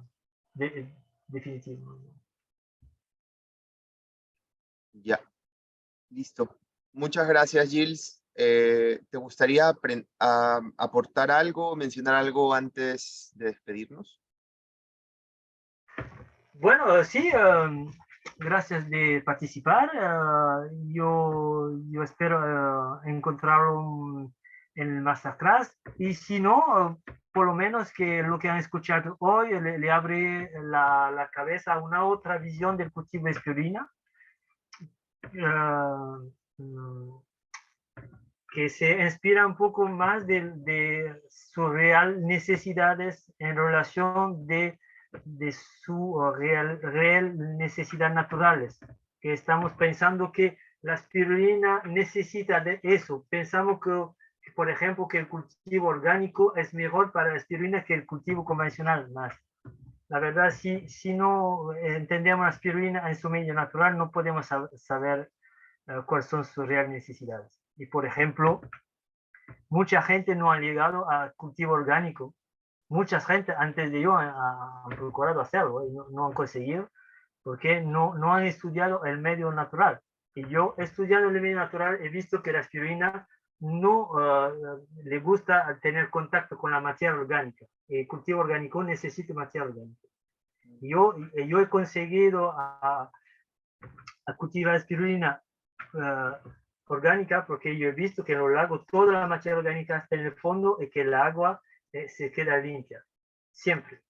Speaker 2: definitivo.
Speaker 1: Ya, listo. Muchas gracias, Gilles. ¿Te gustaría aportar algo, mencionar algo antes de despedirnos?
Speaker 2: Bueno, sí, gracias de participar. Yo espero encontrarlo en el Masterclass. Y si no, por lo menos que lo que han escuchado hoy le abre la cabeza a una otra visión del cultivo de espirulina. Que se inspira un poco más de sus reales necesidades en relación de su real necesidad naturales. Que estamos pensando que la espirulina necesita de eso. Pensamos que, por ejemplo, que el cultivo orgánico es mejor para la espirulina que el cultivo convencional. Más. la verdad, si no entendemos la espirulina en su medio natural, no podemos saber cuáles son sus reales necesidades. Y por ejemplo, mucha gente no ha llegado a cultivo orgánico. Mucha gente antes de yo han procurado hacerlo y no han conseguido porque no han estudiado el medio natural. Y yo he estudiado el medio natural, he visto que la espirulina no le gusta tener contacto con la materia orgánica. El cultivo orgánico necesita materia orgánica. Y yo he conseguido a cultivar espirulina orgánica porque yo he visto que en los lagos toda la materia orgánica está en el fondo y que el agua se queda limpia, siempre.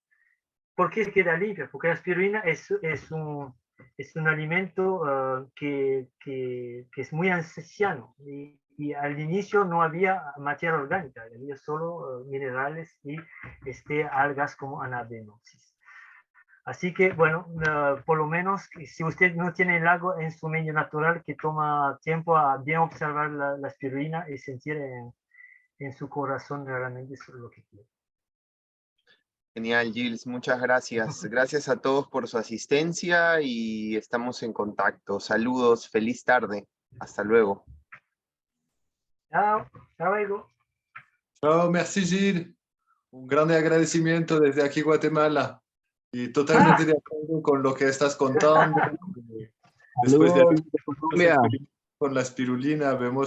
Speaker 2: ¿Por qué se queda limpia? Porque la espirulina es un alimento que es muy anciano y al inicio no había materia orgánica, había solo minerales y algas como Anabenopsis. Así que, bueno, por lo menos, si usted no tiene el lago en su medio natural, que toma tiempo a bien observar la espirulina y sentir en su corazón realmente lo que quiere.
Speaker 1: Genial, Gilles, muchas gracias. Gracias a todos por su asistencia y estamos en contacto. Saludos, feliz tarde. Hasta luego.
Speaker 2: Chao, hasta luego.
Speaker 4: Chao, merci Gilles. Un grande agradecimiento desde aquí, Guatemala. Y totalmente de acuerdo con lo que estás contando. Después de
Speaker 5: Saludos de Colombia.
Speaker 4: con la espirulina, vemos